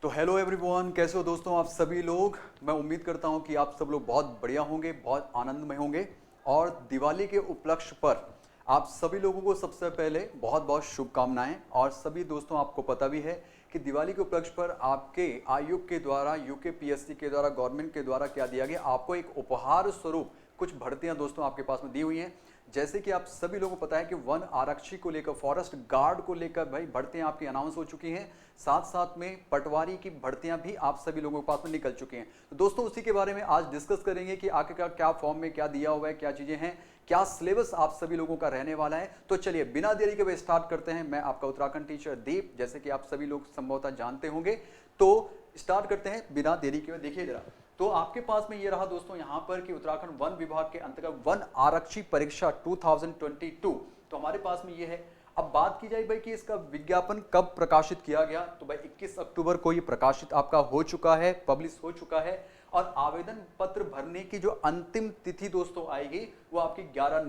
तो hello everyone, कैसे हो दोस्तों आप सभी लोग। मैं उम्मीद करता हूं कि आप सब लोग बहुत बढ़िया होंगे, बहुत आनंदमय होंगे। और दिवाली के उपलक्ष्य पर आप सभी लोगों को सबसे पहले बहुत बहुत शुभकामनाएं। और सभी दोस्तों आपको पता भी है कि दिवाली के उपलक्ष्य पर आपके आयोग के द्वारा, यूकेपीएससी के द्वारा, गवर्नमेंट के द्वारा क्या दिया गया, आपको एक उपहार स्वरूप कुछ भर्तियां दोस्तों आपके पास में दी हुई हैं। जैसे कि आप सभी लोगों को पता है कि वन आरक्षी को लेकर, फॉरेस्ट गार्ड को लेकर भाई भर्तियां आपकी अनाउंस हो चुकी हैं। साथ साथ में पटवारी की भर्तियां भी आप सभी लोगों के पास में निकल चुकी हैं। तो दोस्तों उसी के बारे में आज डिस्कस करेंगे कि आखिरकार क्या फॉर्म में क्या दिया हुआ है, क्या चीजें हैं, क्या सिलेबस आप सभी लोगों का रहने वाला है। तो चलिए बिना देरी के स्टार्ट करते हैं। मैं आपका उत्तराखंड टीचर दीप, जैसे कि आप सभी लोग संभवतः जानते होंगे। तो स्टार्ट करते हैं बिना देरी के। देखिए जरा, तो आपके पास में ये रहा दोस्तों यहाँ पर कि उत्तराखंड वन विभाग के अंतर्गत वन आरक्षी परीक्षा 2022 तो हमारे पास में ये है। अब बात की जाए भाई कि इसका विज्ञापन कब प्रकाशित किया गया, तो भाई 21 अक्टूबर को ये प्रकाशित आपका हो चुका है, पब्लिश हो चुका है। और आवेदन पत्र भरने की जो अंतिम तिथि दोस्तों आएगी वो आपकी 11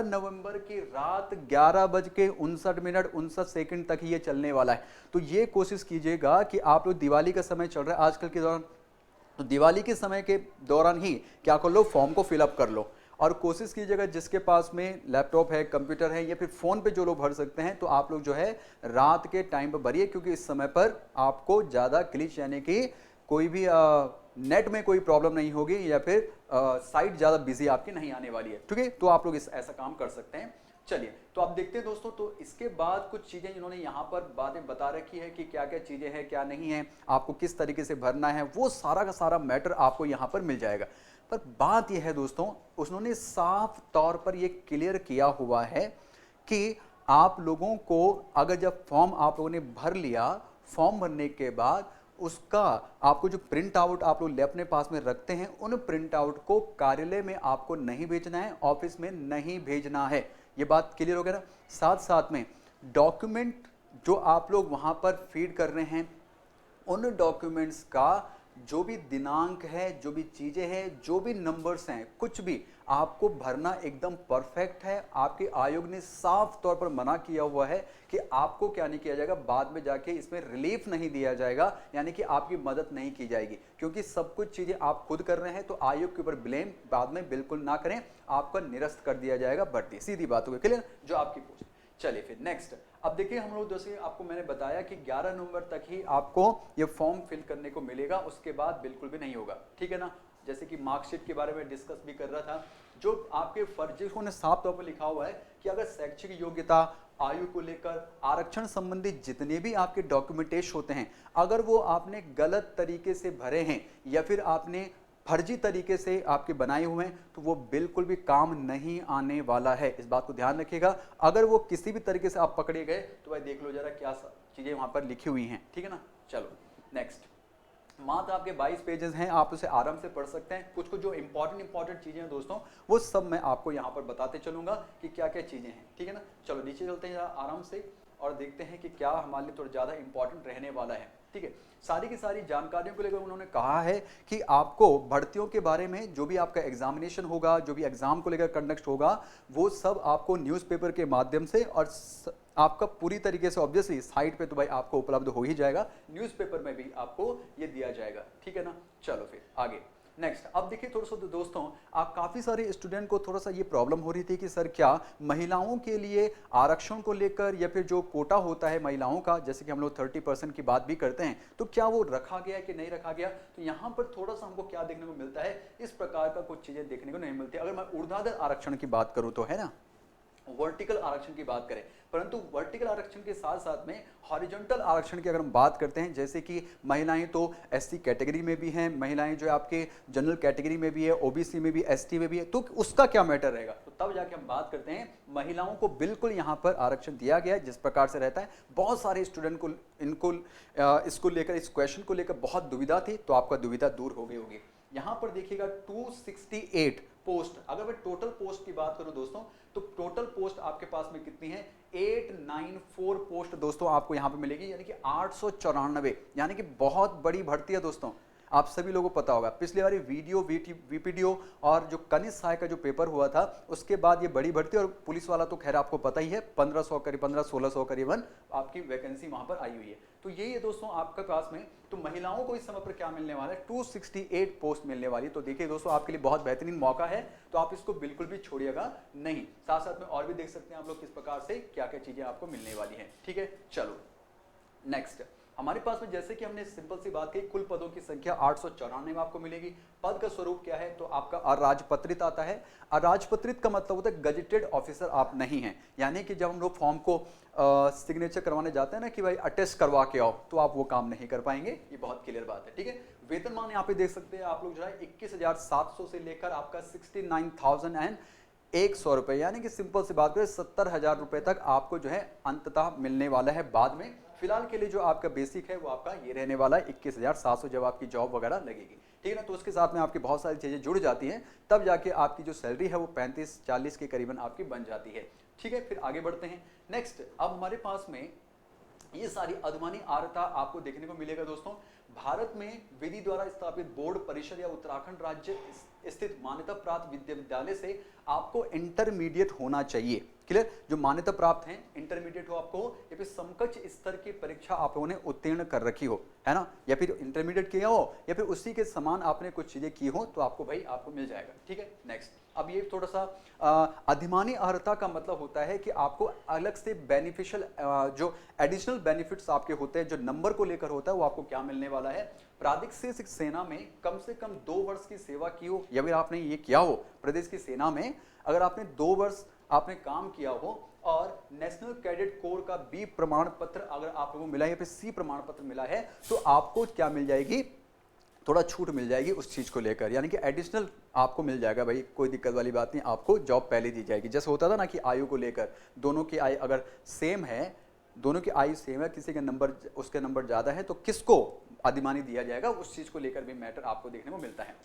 नवंबर की रात 11:59 तक ही ये चलने वाला है। तो ये कोशिश कीजिएगा कि आप लोग, दिवाली का समय चल रहा है आजकल के दौरान, तो दिवाली के समय के दौरान ही क्या कर लो, फॉर्म को फिलअप कर लो। और कोशिश कीजिएगा जिसके पास में लैपटॉप है, कंप्यूटर है या फिर फ़ोन पे जो लोग भर सकते हैं, तो आप लोग जो है रात के टाइम पर भरिए, क्योंकि इस समय पर आपको ज़्यादा ग्लिच यानी कि कोई भी नेट में कोई प्रॉब्लम नहीं होगी या फिर साइट ज़्यादा बिजी आपकी नहीं आने वाली है। ठीक है, तो आप लोग ऐसा काम कर सकते हैं। चलिए तो आप देखते हैं दोस्तों, तो इसके बाद कुछ चीज़ें इन्होंने यहाँ पर बातें बता रखी है कि क्या क्या चीज़ें हैं, क्या नहीं है, आपको किस तरीके से भरना है, वो सारा का सारा मैटर आपको यहाँ पर मिल जाएगा। पर बात यह है दोस्तों, उन्होंने साफ तौर पर ये क्लियर किया हुआ है कि आप लोगों को अगर जब फॉर्म आप लोगों ने भर लिया, फॉर्म भरने के बाद उसका आपको जो प्रिंट आउट आप लोग अपने पास में रखते हैं, उन प्रिंट आउट को कार्यालय में आपको नहीं भेजना है, ऑफिस में नहीं भेजना है। ये बात क्लियर हो गया ना। साथ साथ में डॉक्यूमेंट जो आप लोग वहां पर फीड कर रहे हैं, उन डॉक्यूमेंट्स का जो भी दिनांक है, जो भी चीजें हैं, जो भी नंबर्स हैं, कुछ भी आपको भरना एकदम परफेक्ट है। आपके आयोग ने साफ तौर पर मना किया हुआ है कि आपको क्या नहीं किया जाएगा, बाद में जाके इसमें रिलीफ नहीं दिया जाएगा, यानी कि आपकी मदद नहीं की जाएगी, क्योंकि सब कुछ चीजें आप खुद कर रहे हैं। तो आयोग के ऊपर ब्लेम बाद में बिल्कुल ना करें, आपका निरस्त कर दिया जाएगा भर्ती। सीधी बात हो गई, क्लियर, जो आपकी पोस्ट। चलिए फिर नेक्स्ट, अब देखिए हम लोग जैसे आपको मैंने बताया कि 11 नवंबर तक ही आपको ये फॉर्म फिल करने को मिलेगा, उसके बाद बिल्कुल भी नहीं होगा। ठीक है ना। जैसे कि मार्कशीट के बारे में डिस्कस भी कर रहा था, जो आपके फर्जी ने साफ तौर पर लिखा हुआ है कि अगर शैक्षिक योग्यता, आयु को लेकर, आरक्षण संबंधी जितने भी आपके डॉक्यूमेंटेशन होते हैं, अगर वो आपने गलत तरीके से भरे हैं या फिर आपने फर्जी तरीके से आपके बनाए हुए हैं, तो वो बिल्कुल भी काम नहीं आने वाला है। इस बात को ध्यान रखिएगा। अगर वो किसी भी तरीके से आप पकड़े गए तो भाई देख लो जरा क्या चीजें वहां पर लिखी हुई हैं। ठीक है ना। चलो नेक्स्ट, मात्र आपके 22 पेजेस हैं, आप उसे आराम से पढ़ सकते हैं। कुछ कुछ जो इंपॉर्टेंट चीजें हैं दोस्तों, वो सब मैं आपको यहाँ पर बताते चलूंगा कि क्या क्या चीजें हैं। ठीक है ना। चलो नीचे चलते हैं आराम से और देखते हैं कि क्या हमारे लिए थोड़ा ज्यादा इंपॉर्टेंट रहने वाला है। ठीक है, सारी की सारी जानकारियों को लेकर उन्होंने कहा है कि आपको भर्तियों के बारे में जो भी आपका एग्जामिनेशन होगा, जो भी एग्जाम को लेकर कंडक्ट होगा, वो सब आपको न्यूज़पेपर के माध्यम से और आपका पूरी तरीके से ऑब्वियसली साइट पे तो भाई आपको उपलब्ध हो ही जाएगा, न्यूज़पेपर में भी आपको ये दिया जाएगा। ठीक है ना। चलो फिर आगे नेक्स्ट, अब देखिए थोड़ा सा दोस्तों, आप काफ़ी सारे स्टूडेंट को थोड़ा सा ये प्रॉब्लम हो रही थी कि सर क्या महिलाओं के लिए आरक्षण को लेकर या फिर जो कोटा होता है महिलाओं का, जैसे कि हम लोग 30% की बात भी करते हैं, तो क्या वो रखा गया कि नहीं रखा गया। तो यहाँ पर थोड़ा सा हमको क्या देखने को मिलता है, इस प्रकार का कुछ चीज़ें देखने को नहीं मिलती। अगर मैं ऊर्ध्वाधर आरक्षण की बात करूँ तो है ना, वर्टिकल आरक्षण की बात करें, परंतु वर्टिकल आरक्षण के साथ साथ में हॉरिजॉन्टल आरक्षण की अगर हम बात करते हैं, जैसे कि महिलाएं तो एससी कैटेगरी में भी हैं, महिलाएं जो आपके जनरल कैटेगरी में भी है, ओबीसी में भी, एसटी में भी है, तो उसका क्या मैटर रहेगा। तो तब जाके हम बात करते हैं, महिलाओं को बिल्कुल यहाँ पर आरक्षण दिया गया है जिस प्रकार से रहता है। बहुत सारे स्टूडेंट को इसको लेकर, इस क्वेश्चन को लेकर बहुत दुविधा थी, तो आपका दुविधा दूर हो गई होगी। यहाँ पर देखिएगा 268 पोस्ट, अगर मैं टोटल पोस्ट की बात करूं दोस्तों, तो टोटल पोस्ट आपके पास में कितनी है, 894 पोस्ट दोस्तों आपको यहां पे मिलेगी, यानी कि 894, यानी कि बहुत बड़ी भर्ती है दोस्तों। आप सभी लोगों को पता होगा। पिछली बार वीडियो वीपीडीओ और जो कनिष्ठ सहायक का जो पेपर हुआ था उसके बाद ये बड़ी भर्ती, और पुलिस वाला तो खैर आपको पता ही है 1500 करीब 1500-1600 करीबन आपकी वैकेंसी वहां पर आई हुई है। तो यही है दोस्तों आपके पास में। तो महिलाओं को इस समय पर क्या मिलने वाला है, 268 पोस्ट मिलने वाली है। तो देखिए दोस्तों आपके लिए बहुत बेहतरीन मौका है, तो आप इसको बिल्कुल भी छोड़िएगा नहीं। साथ साथ में और भी देख सकते हैं आप लोग किस प्रकार से क्या क्या चीजें आपको मिलने वाली हैं। ठीक है, चलो नेक्स्ट हमारे पास में जैसे कि हमने सिंपल सी बात की, कुल पदों की संख्या 894 आपको मिलेगी। पद का स्वरूप क्या है, तो आपका अराजपत्रित आता है। अराजपत्रित का मतलब होता है गजेटेड ऑफिसर आप नहीं हैं, यानी कि जब हम लोग फॉर्म को सिग्नेचर करवाने जाते हैं ना कि भाई अटेस्ट करवा के आओ, तो आप वो काम नहीं कर पाएंगे, ये बहुत क्लियर बात है। ठीक है, वेतनमान यहाँ पे देख सकते हैं आप लोग जो है 21,700 से लेकर आपका 69,100 रुपए, यानी कि सिंपल सी बात करें 70,000 रुपए तक आपको जो है अंततः मिलने वाला है बाद में। फिलहाल के लिए जो आपका बेसिक है वो आपका ये रहने वाला है 21,700 जब आपकी जॉब वगैरह लगेगी। ठीक है ना, तो उसके साथ में आपकी बहुत सारी चीजें जुड़ जाती हैं, तब जाके आपकी जो सैलरी है वो 35-40 के करीबन आपकी बन जाती है। ठीक है, फिर आगे बढ़ते हैं। नेक्स्ट अब हमारे पास में ये सारी अधिमानी अर्हता आपको देखने को मिलेगा दोस्तों। भारत में विधि द्वारा स्थापित बोर्ड परिषद या उत्तराखंड राज्य स्थित मान्यता प्राप्त विद्यालय से आपको इंटरमीडिएट होना चाहिए। क्लियर, जो मान्यता प्राप्त हैं इंटरमीडिएट हो आपको, या फिर समकक्ष स्तर की परीक्षा आप लोगों ने उत्तीर्ण कर रखी हो, है ना, या फिर इंटरमीडिएट किया हो या फिर उसी के समान आपने कुछ चीजें की हो, तो आपको भाई आपको मिल जाएगा। ठीक है, नेक्स्ट अब ये थोड़ा सा अधिमानी अर्हता का मतलब होता है कि आपको अलग से बेनिफिशियल जो एडिशनल बेनिफिट्स आपके होते हैं, जो नंबर को लेकर होता है, वो आपको क्या मिलने वाला है। प्रादेशिक सेना में कम से कम 2 वर्ष की सेवा की हो, या फिर आपने ये किया हो प्रदेश की सेना में, अगर आपने 2 वर्ष आपने काम किया हो, और नेशनल कैडेट कोर का बी प्रमाण पत्र अगर आप लोगों को मिला है या फिर सी प्रमाण पत्र मिला है, तो आपको क्या मिल जाएगी, थोड़ा छूट मिल जाएगी उस चीज को लेकर, यानी कि एडिशनल आपको मिल जाएगा भाई, कोई दिक्कत वाली बात नहीं, आपको जॉब पहले दी जाएगी। जैसे होता था ना कि आयु को लेकर, दोनों की आयु अगर सेम है, दोनों की आयु सेम है, किसी के नंबर उसके नंबर ज्यादा है, तो किसको अधिमानी दिया जाएगा, उस चीज को लेकर भी मैटर आपको देखने को मिलता है।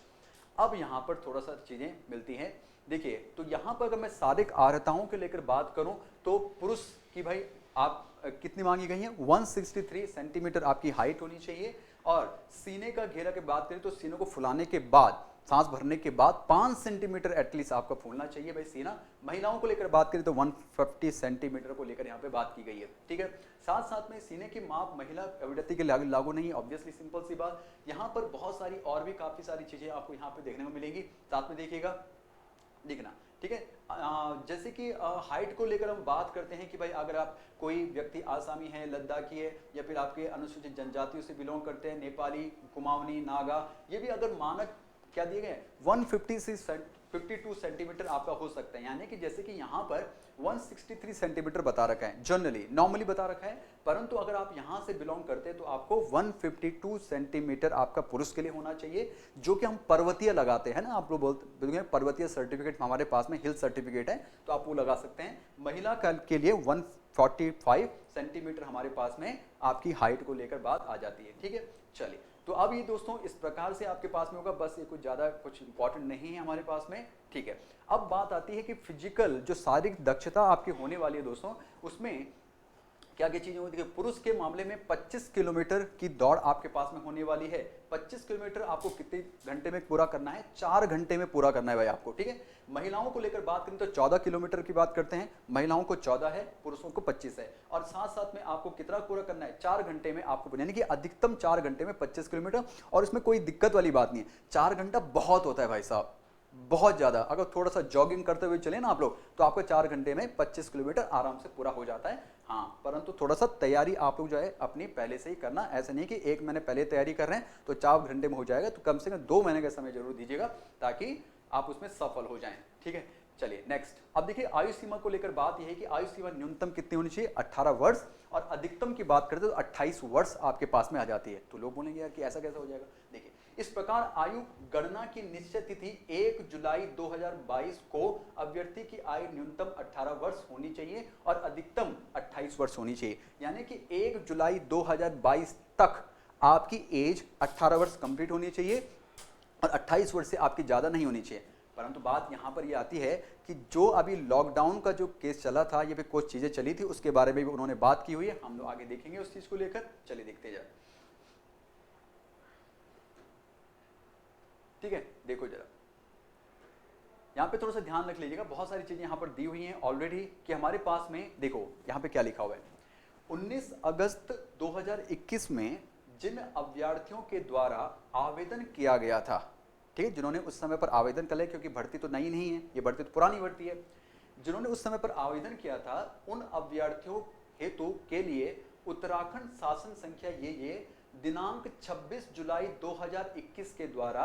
अब यहाँ पर थोड़ा सा चीजें मिलती हैं। देखिए, तो यहाँ पर अगर मैं शारीरिक अर्हताओं के लेकर बात करूं, तो पुरुष की भाई आप कितनी मांगी गई है, 163 सेंटीमीटर आपकी हाइट होनी चाहिए, और सीने का घेरा की बात करें तो सीने को फुलाने के बाद, सांस भरने के बाद 5 सेंटीमीटर एटलीस्ट आपका फूलना चाहिए भाई सीना। महिलाओं को लेकर बात करें तो 150 सेंटीमीटर को लेकर यहाँ पे बात की गई है। ठीक है, साथ साथ में सीने की माप महिला अभिव्यक्ति के लागू नहीं है, ऑब्वियसली सिंपल सी बात। यहाँ पर बहुत सारी और भी काफी सारी चीजें आपको यहाँ पे देखने को मिलेगी, साथ में देखिएगा दिखना। ठीक है, जैसे कि हाइट को लेकर हम बात करते हैं कि भाई अगर आप कोई व्यक्ति आसामी है, लद्दाखी है, या फिर आपके अनुसूचित जनजातियों से बिलोंग करते हैं, नेपाली, कुमाऊनी, नागा, ये भी अगर मानक क्या दिए गए 152 सेंटीमीटर आपका हो सकता है, यानी कि जैसे कि यहाँ पर 163 सेंटीमीटर बता रखा है, जनरली नॉर्मली बता रखा है, परंतु अगर आप यहाँ से बिलोंग करते हैं तो आपको 152 सेंटीमीटर आपका पुरुष के लिए होना चाहिए, जो कि हम पर्वतीय लगाते हैं ना, आप लोग बोलते हैं पर्वतीय सर्टिफिकेट हमारे पास में हिल सर्टिफिकेट है, तो आप वो लगा सकते हैं। महिला के लिए 145 सेंटीमीटर हमारे पास में आपकी हाइट को लेकर बात आ जाती है। ठीक है, चलिए, तो अब ये दोस्तों इस प्रकार से आपके पास में होगा, बस ये कुछ ज्यादा कुछ इंपॉर्टेंट नहीं है हमारे पास में। ठीक है, अब बात आती है कि फिजिकल जो शारीरिक दक्षता आपकी होने वाली है दोस्तों, उसमें क्या क्या चीजें होती है। पुरुष के मामले में 25 किलोमीटर की दौड़ आपके पास में होने वाली है। 25 किलोमीटर आपको कितने घंटे में पूरा करना है, 4 घंटे में पूरा करना है भाई आपको। ठीक है, महिलाओं को लेकर बात करें तो 14 किलोमीटर की बात करते हैं, महिलाओं को 14 है, पुरुषों को 25 है, और साथ साथ में आपको कितना पूरा करना है, 4 घंटे में आपको, यानी कि अधिकतम 4 घंटे में 25 किलोमीटर। और इसमें कोई दिक्कत वाली बात नहीं है, 4 घंटा बहुत होता है भाई साहब, बहुत ज्यादा। अगर थोड़ा सा जॉगिंग करते हुए चले ना आप लोग, तो आपको 4 घंटे में 25 किलोमीटर आराम से पूरा हो जाता है। हाँ, परंतु थोड़ा सा तैयारी आप लोग जो है अपनी पहले से ही करना, ऐसा नहीं कि 1 महीने पहले तैयारी कर रहे हैं तो 4 घंटे में हो जाएगा, तो कम से कम 2 महीने का समय जरूर दीजिएगा ताकि आप उसमें सफल हो जाएं। ठीक है, चलिए नेक्स्ट। अब देखिए आयु सीमा को लेकर बात यह है कि आयु सीमा न्यूनतम कितनी होनी चाहिए, 18 वर्ष, और अधिकतम की बात करते तो 28 वर्ष आपके पास में आ जाती है। तो लोग बोलेंगे यार कि ऐसा कैसा हो जाएगा। देखिए, इस प्रकार आयु गणना की निश्चित तिथि 1 जुलाई 2022 को अभ्यर्थी की आयु न्यूनतम 18 वर्ष होनी चाहिए और अधिकतम 28 वर्ष होनी चाहिए, यानी कि 1 जुलाई 2022 तक आपकी एज 18 वर्ष कंप्लीट होनी चाहिए और 28 वर्ष से आपकी ज्यादा नहीं होनी चाहिए। परंतु बात यहाँ पर ये आती है कि जो अभी लॉकडाउन का जो केस चला था, ये भी कुछ चीजें चली थी, उसके बारे में भी उन्होंने बात की हुई है, हम लोग आगे देखेंगे उस चीज को लेकर। चलिए देखते जाए। ठीक है, देखो जरा यहाँ पे थोड़ा सा ध्यान रख लीजिएगा, बहुत सारी चीजें यहाँ पर दी हुई हैं ऑलरेडी कि हमारे पास में, देखो यहाँ पे क्या लिखा हुआ है, 19 अगस्त 2021 में जिन अभ्यर्थियों के द्वारा आवेदन किया गया था, ठीक है, जिन्होंने उस समय पर आवेदन कर लिया, क्योंकि भर्ती तो नई नहीं है, ये भर्ती तो पुरानी भर्ती है, जिन्होंने उस समय पर आवेदन किया था उन अभ्यर्थियों हेतु के लिए उत्तराखंड शासन संख्या ये दिनांक 26 जुलाई 2021 के द्वारा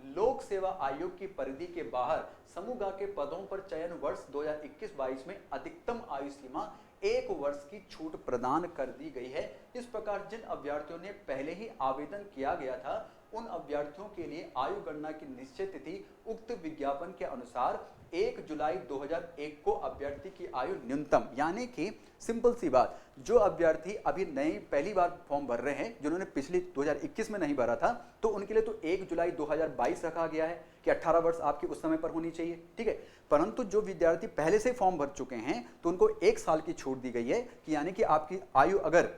लोक सेवा आयोग की परिधि के बाहर समूह के पदों पर चयन वर्ष 2021-22 में अधिकतम आयु सीमा 1 वर्ष की छूट प्रदान कर दी गई है। इस प्रकार जिन अभ्यर्थियों ने पहले ही आवेदन किया गया था उन अभ्यर्थियों के लिए आयु गणना की निश्चित तिथि उक्त विज्ञापन के अनुसार 1 जुलाई 2001 को अभ्यर्थी की आयु न्यूनतम, यानी कि सिंपल सी बात, जो अभ्यर्थी अभी नई पहली बार फॉर्म भर रहे हैं, जिन्होंने पिछले 2021 में नहीं भरा था, तो उनके लिए तो 1 जुलाई 2022 रखा गया है कि 18 वर्ष आपकी उस समय पर होनी चाहिए, ठीक है। परंतु जो विद्यार्थी पहले से फॉर्म भर चुके हैं तो उनको 1 साल की छूट दी गई है कि यानी कि आपकी आयु अगर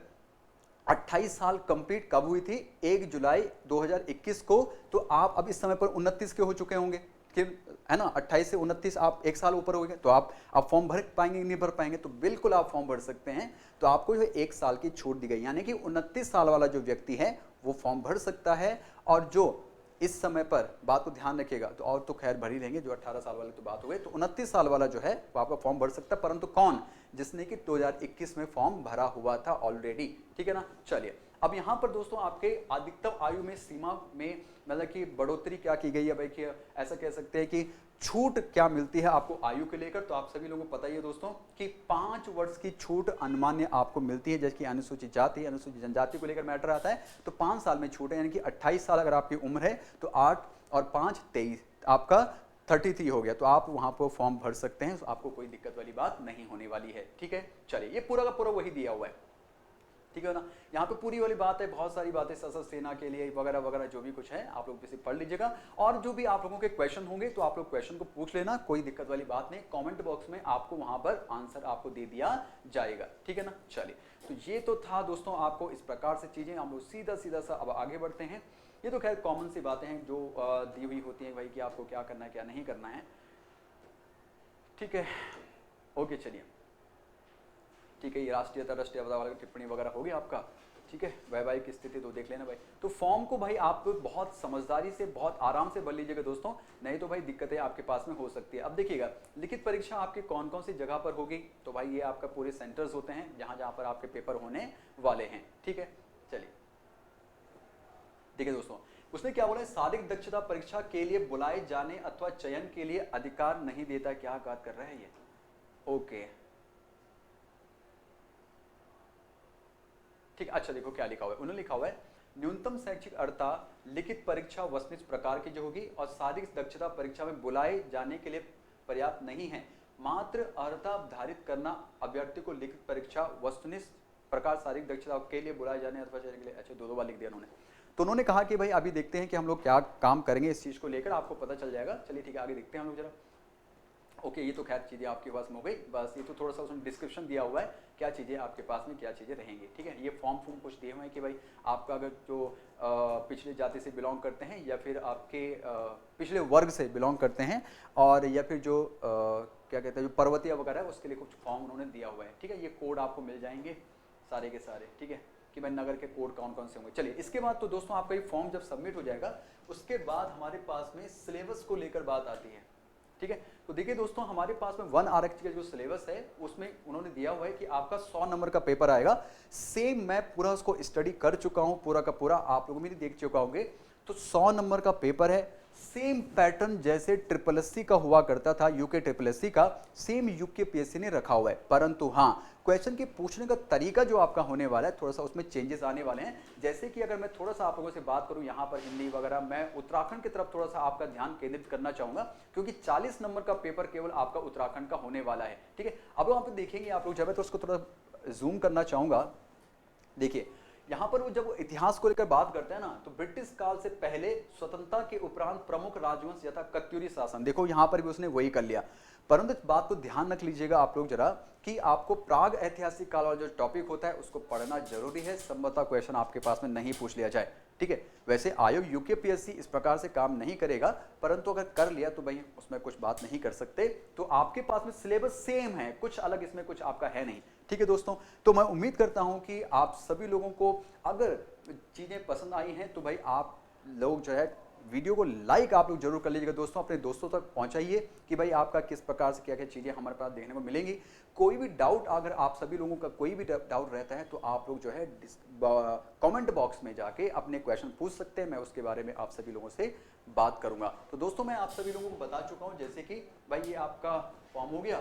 28 साल कंप्लीट कब हुई थी, 1 जुलाई 2021 को, तो आप अब इस समय पर 29 के हो चुके होंगे, है ना, 28 से 29 आप 1 साल ऊपर हो गए, तो आप फॉर्म भर पाएंगे नहीं भर पाएंगे, तो बिल्कुल आप फॉर्म भर सकते हैं। तो आपको जो 1 साल की छूट दी गई, यानी कि 29 साल वाला जो व्यक्ति है वो फॉर्म भर सकता है, और जो इस समय पर बात को ध्यान रखिएगा, तो और तो खैर भर ही लेंगे, जो 18 साल वाले तो बात हो गई, तो 29 साल वाला जो है वो आपका फॉर्म भर सकता है, परंतु कौन, जिसने कि 2021 में फॉर्म भरा हुआ था ऑलरेडी, ठीक है ना। चलिए अब यहाँ पर दोस्तों आपके अधिकतम आयु में सीमा में मतलब कि बढ़ोतरी क्या की गई है भाई, कि ऐसा कह सकते हैं कि छूट क्या मिलती है आपको आयु के लेकर, तो आप सभी लोगों को पता ही है दोस्तों कि 5 वर्ष की छूट अनुमान्य आपको मिलती है, जैसे कि अनुसूचित जाति अनुसूचित जनजाति को लेकर मैटर आता है, तो 5 साल में छूट है, यानी कि 28 साल अगर आपकी उम्र है तो 8 और 5 23 आपका 33 हो गया, तो आप वहां पर फॉर्म भर सकते हैं, तो आपको कोई दिक्कत वाली बात नहीं होने वाली है, ठीक है। चलिए ये पूरा का पूरा वही दिया हुआ है, ठीक है ना। यहाँ पे पूरी वाली बात है, बहुत सारी बातें सशस्त्र सेना के लिए वगैरह वगैरह जो भी कुछ है आप लोग इसे पढ़ लीजिएगा, और जो भी आप लोगों के क्वेश्चन होंगे तो आप लोग क्वेश्चन को पूछ लेना, कोई दिक्कत वाली बात नहीं, कमेंट बॉक्स में आपको वहां पर आंसर आपको दे दिया जाएगा, ठीक है ना। चलिए तो ये तो था दोस्तों, आपको इस प्रकार से चीजें, हम लोग सीधा सीधा सा अब आगे बढ़ते हैं। ये तो खैर कॉमन सी बातें हैं जो दी हुई होती हैं भाई कि आपको क्या करना है क्या नहीं करना है, ठीक है। ओके चलिए ठीक है, ये राष्ट्रीय अंतरराष्ट्रीय वाला टिप्पणी वगैरह हो गया आपका, ठीक है। वैवाहिक स्थिति तो देख लेना भाई, तो फॉर्म को भाई आप बहुत समझदारी से बहुत आराम से भर लीजिएगा दोस्तों, नहीं तो भाई दिक्कतें आपके पास में हो सकती है। अब देखिएगा लिखित परीक्षा आपकी कौन कौन सी जगह पर होगी, तो भाई ये आपका पूरे सेंटर्स होते हैं जहां जहां पर आपके पेपर होने वाले हैं, ठीक है। चलिए देखिए दोस्तों, उसने क्या बोला, शारीरिक दक्षता परीक्षा के लिए बुलाए जाने अथवा चयन के लिए अधिकार नहीं देता, क्या बात कर रहा है ये, ओके ठीक। अच्छा देखो क्या लिखा हुआ है, उन्होंने लिखा हुआ है न्यूनतम शैक्षिक अर्हता लिखित परीक्षा वस्तुनिष्ठ प्रकार की जो होगी और शारीरिक दक्षता परीक्षा में बुलाए जाने के लिए पर्याप्त नहीं है, मात्र अर्हता निर्धारित करना अभ्यर्थी को लिखित परीक्षा वस्तुनिष्ठ प्रकार शारीरिक दक्षता के लिए बुलाए जाने अथवा के लिए, अच्छा 2 बार लिख दिया उन्होंने। तो उन्होंने कहा कि भाई अभी देखते हैं कि हम लोग क्या काम करेंगे इस चीज को लेकर, आपको पता चल जाएगा। चलिए ठीक है आगे देखते हैं हम लोग जरा। ओके ये तो खैर चीज़ें आपके पास में हो गई, बस ये तो थोड़ा सा उसमें डिस्क्रिप्शन दिया हुआ है क्या चीज़ें आपके पास में क्या चीज़ें रहेंगी, ठीक है। ये फॉर्म कुछ दिए हुए हैं कि भाई आपका अगर जो पिछले जाति से बिलोंग करते हैं या फिर आपके पिछले वर्ग से बिलोंग करते हैं, और या फिर जो क्या कहते हैं जो पर्वतीय वगैरह है उसके लिए कुछ फॉर्म उन्होंने दिया हुआ है, ठीक है। ये कोड आपको मिल जाएंगे सारे के सारे, ठीक है, कि भाई नगर के कोड कौन कौन से होंगे। चलिए इसके बाद तो दोस्तों आपका ये फॉर्म जब सबमिट हो जाएगा उसके बाद हमारे पास में सिलेबस को लेकर बात आती है, ठीक है। तो देखिए दोस्तों हमारे पास में 1 आरक्षी का जो सिलेबस है उसमें उन्होंने दिया हुआ है कि आपका 100 नंबर का पेपर आएगा। सेम मैं पूरा उसको स्टडी कर चुका हूं, पूरा का पूरा आप लोग मेरी देख चुका होंगे। तो 100 नंबर का पेपर है, सेम पैटर्न जैसे SSC का हुआ करता था, यूके SSC का सेम यूकेपीएससी ने रखा हुआ है, परंतु हाँ क्वेश्चन के पूछने का तरीका जो आपका होने वाला है थोड़ा सा उसमें चेंजेस आने वाले हैं। जैसे कि अगर मैं थोड़ा सा आप लोगों से बात करूं यहाँ पर हिंदी वगैरह, मैं उत्तराखंड की तरफ थोड़ा सा आपका ध्यान केंद्रित करना चाहूंगा क्योंकि 40 नंबर का पेपर केवल आपका उत्तराखंड का होने वाला है, ठीक है। अब वहां पर देखेंगे आप लोग जब तो उसको थोड़ा जूम करना चाहूंगा। देखिए यहाँ पर वो जब इतिहास को लेकर बात करते हैं ना, तो ब्रिटिश काल से पहले स्वतंत्रता के उपरांत प्रमुख राजवंश यथा कत्यूरी शासन, देखो यहाँ पर भी उसने वही कर लिया। परंतु इस बात को ध्यान रख लीजिएगा आप लोग जरा कि आपको प्राग ऐतिहासिक काल वाला जो टॉपिक होता है उसको पढ़ना जरूरी है, संभवतः क्वेश्चन आपके पास में नहीं पूछ लिया जाए। ठीक है, वैसे आयोग यूकेपीएससी इस प्रकार से काम नहीं करेगा, परंतु अगर कर लिया तो भाई उसमें कुछ बात नहीं कर सकते। तो आपके पास में सिलेबस सेम है, कुछ अलग इसमें कुछ आपका है नहीं। ठीक है दोस्तों, तो मैं उम्मीद करता हूं कि आप सभी लोगों को अगर चीजें पसंद आई हैं तो भाई आप लोग जो है वीडियो को लाइक आप लोग जरूर कर लीजिएगा दोस्तों, अपने दोस्तों तक पहुंचाइए कि भाई आपका किस प्रकार से क्या क्या चीज़ें हमारे पास देखने को मिलेंगी। कोई भी डाउट अगर आप सभी लोगों का कोई भी डाउट रहता है तो आप लोग जो है कमेंट बॉक्स में जाके अपने क्वेश्चन पूछ सकते हैं, मैं उसके बारे में आप सभी लोगों से बात करूंगा। तो दोस्तों मैं आप सभी लोगों को बता चुका हूँ, जैसे कि भाई ये आपका फॉर्म हो गया,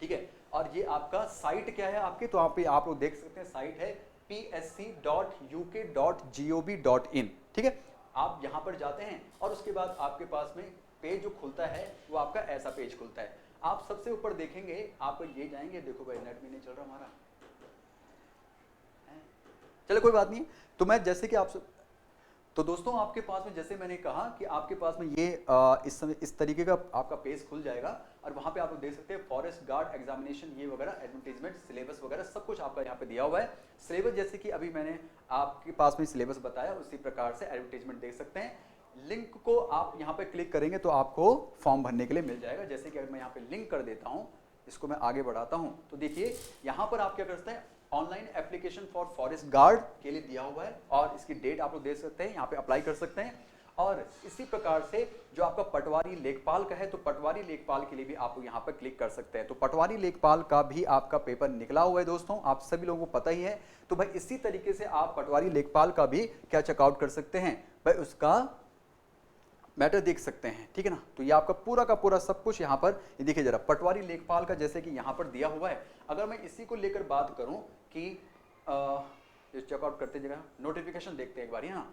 ठीक है, और ये आपका साइट क्या है आपकी, तो आप लोग देख सकते हैं साइट है psc.uk.gov.in। ठीक है, आप यहां पर जाते हैं और उसके बाद आपके पास में पेज जो खुलता है वो आपका ऐसा पेज खुलता है। आप सबसे ऊपर देखेंगे, आप ये जाएंगे, देखो भाई नेट में नहीं चल रहा हमारा, चलो कोई बात नहीं। तो मैं जैसे कि आप तो दोस्तों आपके पास में जैसे मैंने कहा कि आपके पास में ये इस समय इस तरीके का आपका पेज खुल जाएगा और वहां पे आप लोग देख सकते हैं फॉरेस्ट गार्ड एग्जामिनेशन ये वगैरह एडवर्टाइजमेंट सिलेबस वगैरह सब कुछ आपका यहाँ पे दिया हुआ है। सिलेबस जैसे कि अभी मैंने आपके पास में सिलेबस बताया उसी प्रकार से एडवर्टाइजमेंट देख सकते हैं। लिंक को आप यहाँ पे क्लिक करेंगे तो आपको फॉर्म भरने के लिए मिल जाएगा। जैसे कि अगर मैं यहाँ पे लिंक कर देता हूँ, इसको मैं आगे बढ़ाता हूँ, तो देखिए यहाँ पर आप क्या करते हैं, online application for forest guard के लिए दिया हुआ है और इसकी डेट आप लोग देख सकते हैं, यहाँ पे अप्लाई कर सकते हैं। और इसी प्रकार से जो आपका पटवारी लेखपाल का है तो पटवारी लेखपाल के लिए भी आप लोग यहाँ पर क्लिक कर सकते हैं। तो पटवारी लेखपाल का भी आपका पेपर निकला हुआ है दोस्तों, आप सभी लोगों को पता ही है। तो भाई इसी तरीके से आप पटवारी लेखपाल का भी क्या चेकआउट कर सकते हैं, भाई उसका मैटर देख सकते हैं। ठीक है ना, तो ये आपका पूरा का पूरा सब कुछ यहाँ पर ये देखिए जरा, पटवारी लेखपाल का जैसे कि यहाँ पर दिया हुआ है। अगर मैं इसी को लेकर बात करूं कि चेकआउट करते जगह नोटिफिकेशन देखते हैं एक बार यहाँ।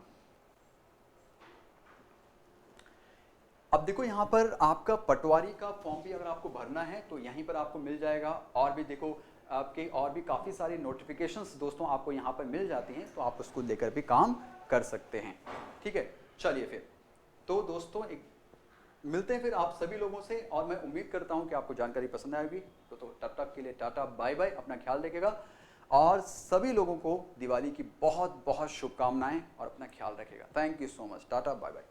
अब देखो यहाँ पर आपका पटवारी का फॉर्म भी अगर आपको भरना है तो यहीं पर आपको मिल जाएगा। और भी देखो आपके और भी काफ़ी सारी नोटिफिकेशंस दोस्तों आपको यहाँ पर मिल जाती हैं, तो आप उसको लेकर भी काम कर सकते हैं। ठीक है, चलिए फिर तो दोस्तों एक मिलते हैं फिर आप सभी लोगों से, और मैं उम्मीद करता हूं कि आपको जानकारी पसंद आएगी। तो तब तक के लिए टाटा बाय बाय, अपना ख्याल रखिएगा और सभी लोगों को दिवाली की बहुत बहुत शुभकामनाएं और अपना ख्याल रखिएगा। Thank you so much, tata bye bye.